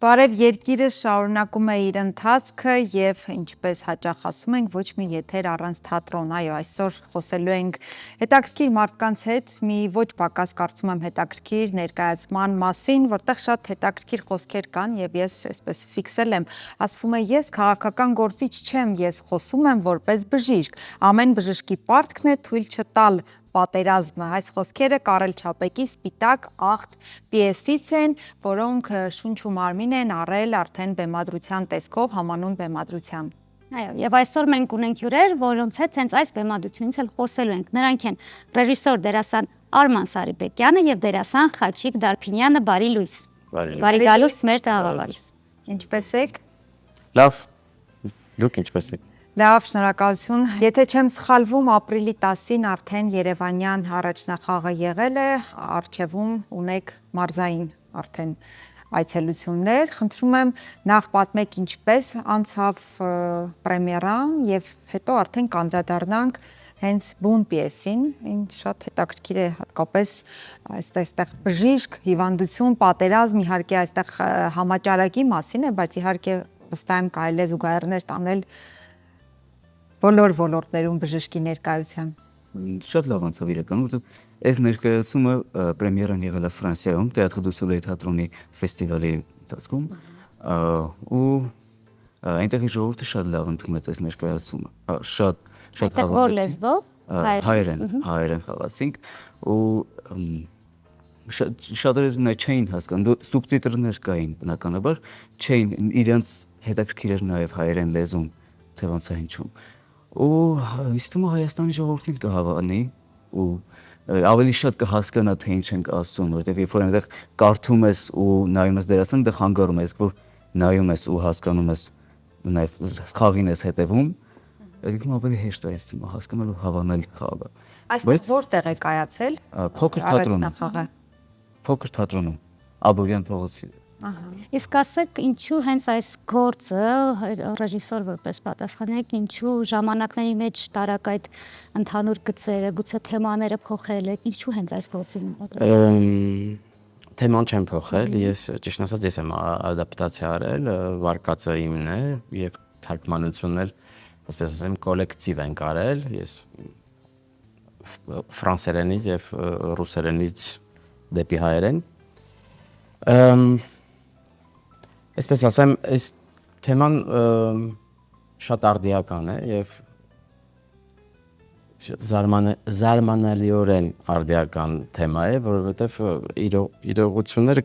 Բարև երկիրը շարունակում է իր ընթացքը եւ ինչպես հաճախ ասում ենք ոչ մի եթեր առանց թատրոն, այո, այսօր խոսելու ենք հետաքրքիր մարդկանց հետ, մի ոչ պակաս կարծում եմ հետաքրքիր ներկայացման մասին, որտեղ շատ հետաքրքիր խոսքեր կան եւ ես այսպես ֆիքսել եմ, ասվում է ես քաղաքական գործիչ չեմ, ես խոսում եմ որպես բժիշկ, ամեն բժշկի պարտքն է թույլ չտալ պատերազմը, այս խոսքերը Կարել Չապեկի Սպիտակ աղտ պիեսից են, որոնք շունչ ու մարմին են առել արդեն բեմադրության տեսքով համանուն բեմադրության։ Այո, եւ այսօր մենք ունենք հյուրեր, որոնց հետ հենց այս բեմադրությունից էլ խոսելու ենք։ Նրանք են ռեժիսոր դերասան Արման Սարիբեկյանը եւ դերասան Խաչիկ Դարփինյանը, բարի լույս։ Բարի գալուս մեր տաղավարից։ Ինչպե՞ս եք։ Լավ։ Դուք ինչպե՞ս եք։ Լավ, շնորհակալություն։ Եթե չեմ սխալվում, ապրիլի 10-ին արդեն Երևանյան առաջնախաղը եղել է, առջևում ունեք մարզային արդեն այցելություններ։ Խնդրում եմ նախ պատմեք ինչպես անցավ պրեմիերան եւ հետո արդեն կանդրադառնանք հենց բուն պիեսին, ինձ շատ հետաքրքիր է հատկապես այստեղ բժիշկ, հիվանդություն, պատերազմ, իհարկե այստեղ համաճարակի մասին է, բայց իհարկե վստահ եմ կարելի է զուգահեռներ տանել բոլոր ոլորտներում բժշկի ներկայության։ Շատ լավ անցավ իրական, որովհետև այս ներկայացումը պրեմիերան եղել է Ֆրանսիայում, Թեատր դու Սոլեյ թատրոնի ֆեստիվալի ընթացքում, ու այնտեղի ժողովուրդը շատ լավ ընդունեց այս ներկայացումը։ Շատ Որ լեզվով հայերեն խաղացինք ու շատերն չէին հասկանում, սուբտիտրներ կային բնականաբար, չէին իրենց հետաքրքիր էր նաև հայերեն լեզուն, թե ոնց է հնչում։ Ու ինձ թվում է Հայաստանի ժողովուրդին կհավանի ու ավելի շատ կհասկանա թե ինչ ենք ասում, որովհետև երբ որ այնտեղ կարդում ես ու նայում ես դերասանը, այնտեղ հանգարում ես, որ նայում ես ու հասկանում ես, նաև խաղին ես հետևում, այդքան ավելի հեշտ է ինձ թվում է հասկանալ ու հավանել խաղը։ Այստեղ որտեղ է կայացել։ Փոքր թատրոնում, Աբովյան փողոցի։ Իսկ ասեք, ինչու հենց այս գործը ռեժիսոր որպես պատասխանատու, ինչու ժամանակների մեջ տարակ այդ ընդհանուր գծերը, գուցե թեմաները փոխել եք, ինչու հենց այս գործին։ Թեման չեմ փոխել, ես ճիշտ ասած ես եմ ադապտացիա արել, վարկածը իմն է եւ թարգմանությունն էլ, ասես ասեմ, կոլեկտիվ ենք արել, ես ֆրանսերենից եւ ռուսերենից դեպի հայերեն։ Այսպես ասեմ, այս թեման շատ արդիական է եւ զարմանալիորեն արդիական թեմա է, որովհետեւ իրողությունները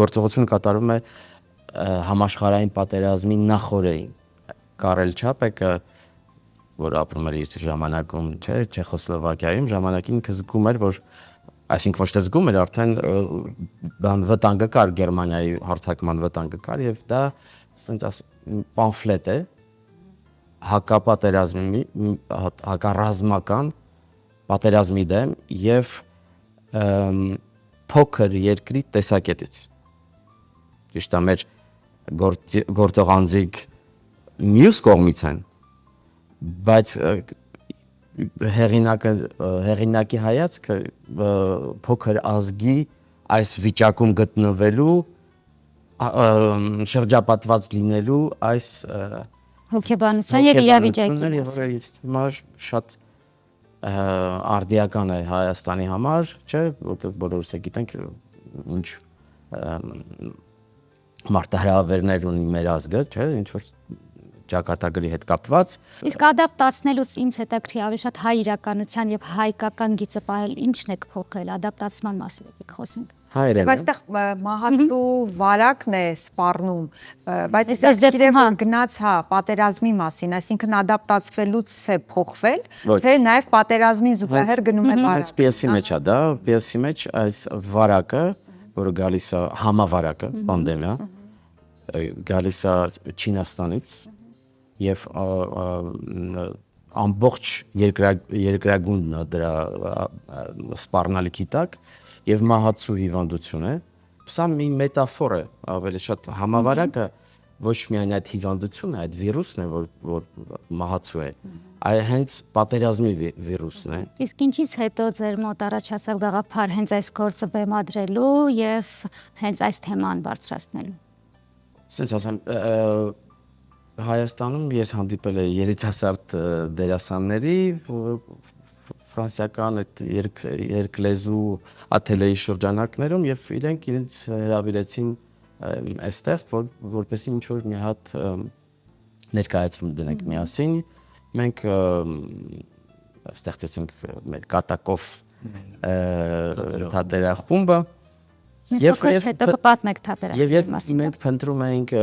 գործողությունը կատարվում է համաշխարհային պատերազմի նախօրեին։ Կարել Չապեկը, որ ապրում էր իր ժամանակում, Չեխոսլովակիայում, ժամանակին ինքը զգում էր, որ այսինքն ոչ թե զգում էր, արդեն բան վտանգը կար, Գերմանիայի հարձակման վտանգը կար եւ դա ասենց պամֆլետ է հակապատերազմի, հակառազմական պատերազմի դեմ եւ փոքր երկրի տեսակետից։ Ճիշտ է, մեր գործող անձիկ մյուս կողմից են, բայց հեղինակի հայացքը փոքր ազգի այս վիճակում գտնվելու շրջապատված լինելու այս հոգեբանության եւ իրավիճակի համար շատ արդիական է Հայաստանի համար, չէ՞, որտեղ բոլորս է գիտենք ինչ մարտահրավերներ ունի մեր ազգը, չէ՞, ինչ որ ճակատագրի հետ կապված։ Իսկ ադապտացնելուց ինձ հետաքրքիր ավելի շատ հայ իրականության եւ հայկական գիծը պահել ինչն է կփոխել ադապտացման մասին եք խոսենք։ Հայերեն։ Բայց այստեղ մահացու վարակն է սպառնում, բայց այստեղ որ գնաց, պատերազմի մասին, այսինքն ադապտացվելուց է փոխվել, թե նաեւ պատերազմին զուգահեռ գնում է վարակ։ Այս պիեսի մեջ է դա, պիեսի մեջ այս վարակը, որը գալիս է համավարակը, պանդեմիա, գալիս է Չինաստանից եւ ամբողջ երկրագունդն է դրա սպառնալիքի տակ եւ մահացու հիվանդություն է։ Սա մի մետաֆոր է, ավելի շատ համավարակը ոչ միայն այդ հիվանդությունը, այդ վիրուսն է, որ մահացու է, այլ հենց պատերազմի վիրուսն է։ Իսկ ինչից հետո ձեր մոտ առաջացավ գաղափար հենց այս գործը բեմադրելու եւ հենց այս թեման բարձրացնելու։ Սենց ասեմ, Հայաստանում ես հանդիպել եմ երիտասարդ դերասանների, ֆրանսիական այդ երկլեզու աթելեի շրջանակներում եւ իրենց հրավիրեցին այստեղ, որպեսզի ինչ որ մի հատ ներկայացում դնենք միասին։ Մենք ստեղծեցինք մեր կատակով թատերախումբը Եվ հետո կպատմեք թատերախումբի եւ մասին։ մենք փնտրում էինք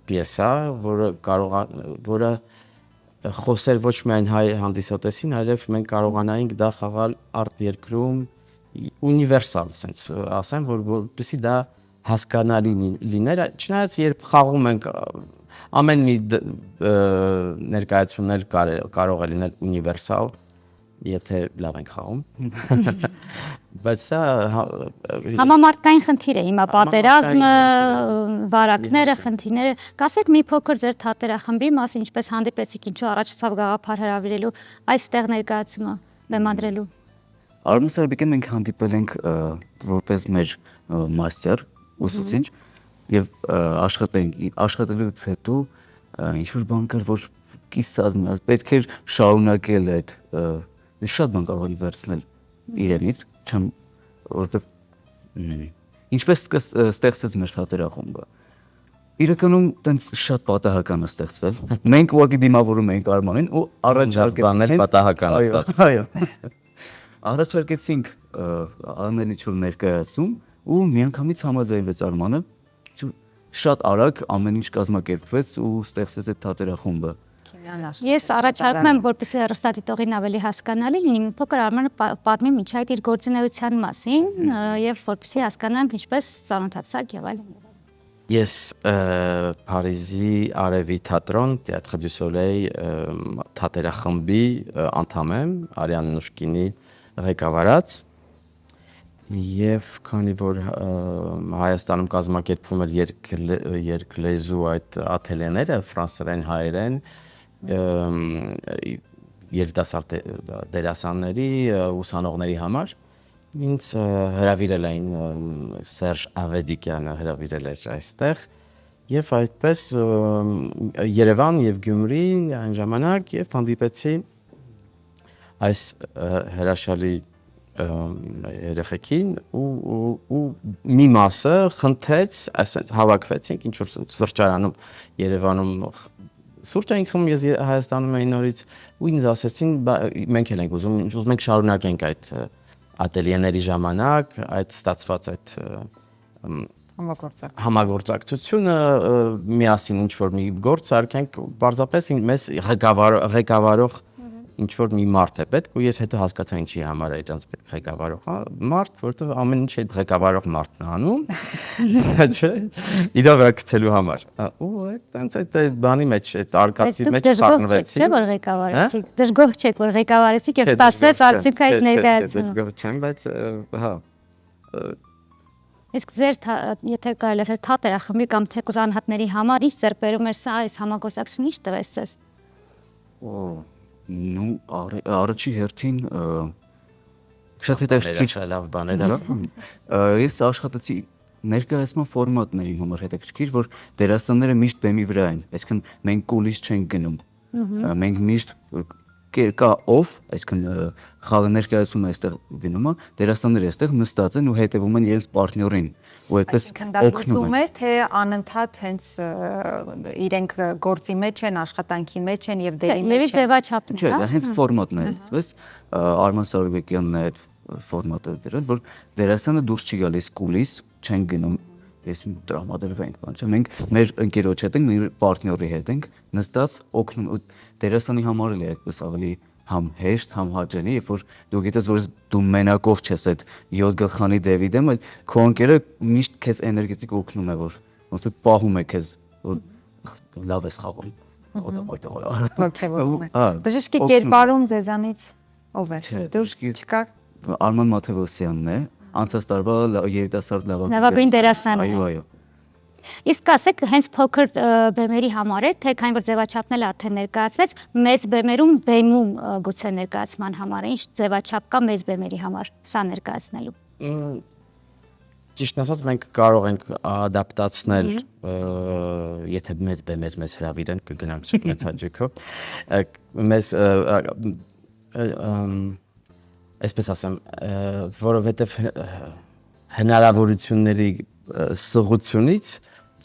պիեսա, որը խոսեր ոչ միայն հայ հանդիսատեսին, այլև մենք կարողանայինք դա խաղալ արտ երկրում ունիվերսալ, sense ասեմ, որպեսզի դա հասկանալի լիներ, չնայած երբ խաղում ենք ամեն մի ներկայացումներ կարող է լինել ունիվերսալ, եթե լավ ենք խաղում։ Բայց սա Համամարտկային խնդիր է հիմա պատերազմը, վարակները, խնդիրները։ Կասեք մի փոքր ձեր թատերախմբի մասին, ինչպես հանդիպեցիք, ինչու առաջացավ գաղափար հրավիրելու այստեղ ներկայացումը բեմադրելու։ Արմեն Սարբեկյան մենք հանդիպել ենք որպես մեր մաստեր, ուսուցիչ եւ աշխատելուց հետո ինչ որ բան կար, որ կիսած պետք էր շարունակել այդ շատ բան կարող եմ վերցնել իրենից, չեմ որովհետեւ ինչպես ստեղծեց մեր թատերախումբը։ Իրականում տենց շատ պատահական է ստեղծվել։ Մենք ուղղակի դիմավորում էինք Արմանին ու բաներ պատահական է ստացվել։ Այո։ Առաջարկեցինք անել ինչ-որ ներկայացում ու միանգամից համաձայնվեց Արմանը։ Շատ արագ ամեն ինչ կազմակերպվեց ու ստեղծվեց այդ թատերախումբը։ Ես առաջարկում եմ, որպեսզի հեռուստադիտողին ավելի հասկանալի լինի, մի փոքր Արմանը պատմի միջ այդ իր գործունեության մասին եւ որպեսզի հասկանանք ինչպես ծանոթացաք եւ այլն։ Ես Փարիզի Արևի թատրոն Théâtre du Soleil թատերախմբի անդամ եմ, Արիան Նուշկինի ղեկավարած եւ քանի որ Հայաստանում կազմակերպվում էր երկլեզու այդ աթելեները ֆրանսերեն, հայերեն երիտասարդ դերասանների, ուսանողների համար ինձ հրավիրել էին Սերժ Ավեդիկյանը հրավիրել էր այստեղ եւ այդպես Երևան եւ Գյումրի այն ժամանակ եւ հանդիպեցի այս հրաշալի երեխեքին ու մի մասը խնդրեց, այսպես հավաքվեցինք ինչ որ սրճարանում Երևանում սուրճ էինք խմում, ես Հայաստանում էի նորից ու ինձ ասեցին մենք էլ ենք ուզում ենք շարունակենք այդ ատելյեների ժամանակ այդ ստացված այդ համագործակցությունը միասին ինչ որ մի գործ արկենք, պարզապես մեզ ղեկավարող ինչ որ մի մարդ է պետք ու ես հետո հասկացա ինչի համար է այդպես պետք ղեկավարող մարդ, որտեղ ամեն ինչ այդ ղեկավարող մարդն է անում, չէ՞, իր վրա գցելու համար։ Ու այդտենց այդ բանի մեջ, այդ արկածի մեջ խառնվեցի։ Չէ՞ որ ղեկավարեցիք, դժգոհ չեք որ ղեկավարեցիք եւ ստացվեց արդյունքը այդ ներկայացումը։ Դժգոհ չեմ, բայց հա։ Իսկ ձեր եթե կարելի է թատերախմբի կամ թեկուզ անհատների համար ինչ ձեռբերում էր սա այս համագործակցությունը ինչ տվեց ձեզ։ Ну, առաջի հերթին շատ հետաքրքիր լավ բաներ ասում։ Ես աշխատեցի ներկայացման ֆորմատների համար հետաքրքիր, որ դերասանները միշտ բեմի վրա են, այսինքն մենք կուլիս չենք գնում։ Մենք միշտ կա ով, այսինքն խաղը ներկայացումը այստեղ գնում է, դերասանները այստեղ նստած են ու հետևում են իրենց պարտներին, ու այդպես օգնում է, թե անընդհատ հենց իրենք գործի մեջ են, աշխատանքի մեջ են եւ դերի մեջ են։ Ձևաչափն է, Չէ, դա հենց ֆորմատն է, այսպես Արման Սարոբեկյանն է այդ ֆորմատը դրել, որ դերասանը դուրս չի գալիս կուլիս, չեն գնում ես տրամադրվենք, բան չէ, մենք մեր ընկերոջ հետ ենք, մեր պարտների հետ ենք, նստած օգնում դերասանի համար էլ է այդպես ավելի համ հեշտ, համ հաճելի, երբ որ դու գիտես, որ դու մենակով չես այդ 7 գլխանի Դեվիդը, այլ քո ընկերը միշտ քեզ էներգետիկ օգնում է, որ ոնց որ պահում է քեզ, որ լավ ես խաղում։ Ոգևորում է։ Բժշկի կերպարում ձեզանից ով է։ Դու չկար։ Արման Մաթևոսյանն է, անցած տարվա երիտասարդ լավագույն դերասանը։ Այո, այո։ Իսկ ասեք, հենց փոքր բեմերի համար է, թե քանի որ ձևաչափն էլ արդեն ներկայացվեց, մեծ բեմերում բեմում գուցե ներկայացման համար է, ինչ ձևաչափ կա մեծ բեմերի համար սա ներկայացնելու։ Ճիշտ ասած մենք կարող ենք ադապտացնել, եթե մեծ բեմեր մեզ հրավիրեն, կգնանք մեծ հաճույքով։ Մեզ այսպես ասեմ, որովհետև հնարավորությունների սղությունից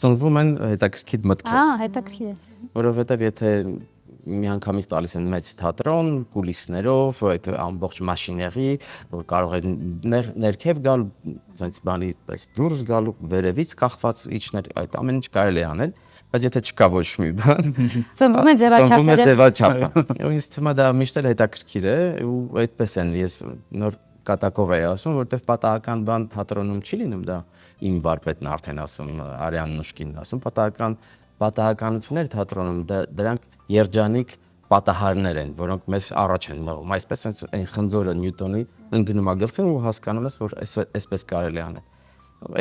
ծնվում են հետաքրքիր մտքեր։ Հետաքրքիր է։ Որովհետև եթե միանգամից տալիս են մեծ թատրոն, կուլիսներով, այդ ամբողջ մաշիների, որ կարող է ներքև գալ, այնպես բանի պես դուրս գալու, վերևից կախված իջներ, այդ ամեն ինչ կարելի է անել, բայց եթե չկա ոչ մի բան, ծնվում է ձևաչափը։ Ինձ թվում է դա միշտ էլ հետաքրքիր է ու այդպես են, ես նոր կատակով էի ասում, որովհետև պատահական բան թատրոնում չի լինում, դա իմ վարպետն արդեն ասում, Արյան Նուշկինն ասում, պատահականություններ թատրոնում դրանք երջանիկ պատահարներ են, որոնք մեզ առաջ են մղում, այսպես այն խնձորը Նյուտոնի ընկնում է գլխին ու հասկանում ես, որ այսպես կարելի անել։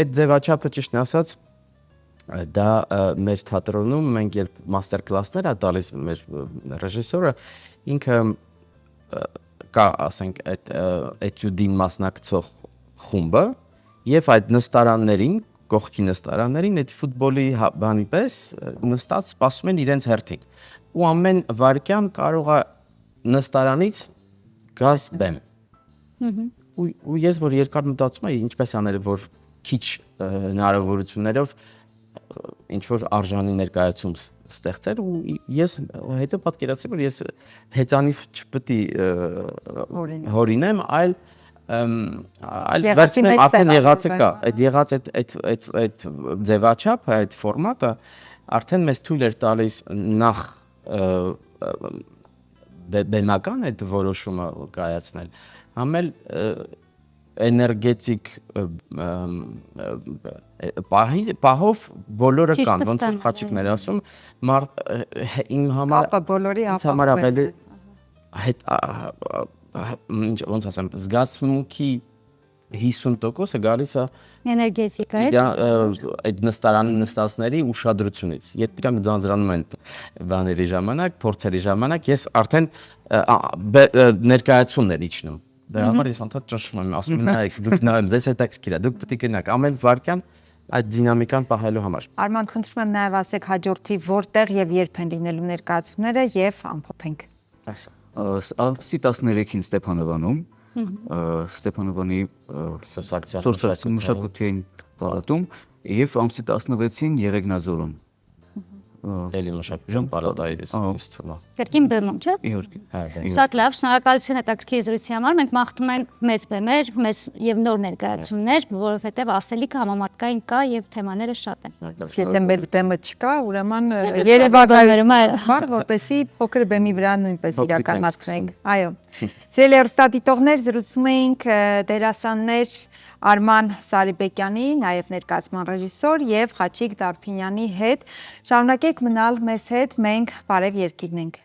Այդ ձևաչափը ճիշտ ասած դա մեր թատրոնում մենք երբ մաստեր կլասներ ա տալիս մեր ռեժիսորը ինքը կա, ասենք, այդ էտյուդին մասնակցող խումբը եւ այդ նստարաններին, կողքի նստարաններին այդ ֆուտբոլի բանի պես նստած սպասում են իրենց հերթին։ Ու ամեն վարքյան կարող է նստարանից գազ բեմ։ Ու ես որ երկար մտածում եմ ինչպես անել որ քիչ հնարավորություններով ինչ որ արժանի ներկայացում ստեղծել ու ես հետո պատկերացրի որ ես հեծանիվ չպետք է հորինեմ, այլ վերցնեմ արդեն եղածը կա, այդ եղած այդ ձևաչափը, այդ ֆորմատը արդեն մեզ թույլ էր տալիս նախ բեմական այդ որոշումը կայացնել, համել էներգետիկ պահով բոլորը կան, ոնց որ խաչիկներ ասում, իմ համար բոլորի ավելի ոնց ասեմ, զգացմունքի 50%-ը գալիս է էներգետիկա այդ նստարանի նստածների ուշադրությունից։ Երբ իրանք ձանձրանում են բաների ժամանակ, փորձերի ժամանակ, ես արդեն ներկայացումներ իջնում։ Դրա համար ես անդադ ճնշում եմ, ասում եմ նայեք, դուք նայեք, ձեզ հետաքրքիր է, դուք պետք է գնաք ամեն վարքյան այդ դինամիկան պահելու համար։ Արման, խնդրում եմ նաև ասեք հաջորդի որտեղ եւ երբ են լինելու ներկայացումները եւ ամփոփենք։ Ամսի 13-ին Ստեփանովանում, Ստեփանովանի սոցիալ մշակութային պալատում եւ ամսի 16-ին Եղեգնաձորում։ Էլի մշակութային պալատայից ստվա։ Կրկին բեմում, չէ՞։ Իհարկե։ Շատ լավ, շնորհակալություն հետաքրքիր զրույցի համար։ Մենք մաղթում ենք մեծ բեմեր, մեծ եւ նոր ներկայացումներ, որովհետեւ ասելիքը համամարտկային կա եւ թեմաները շատ են։ Եթե մեծ բեմը չկա, ուրեմն երևակայում է, որպեսզի փոքր բեմի վրա նույնպես իրականացնենք։ Այո։ Սիրելի հեռուստադիտողներ, զրուցում էինք դերասաններ Արման Սարիբեկյանի, նաև ներկայացման ռեժիսոր եւ Խաչիկ Դարփինյանի հետ։ Շարունակեք մնալ մեզ հետ, մենք բարև երկիրն ենք։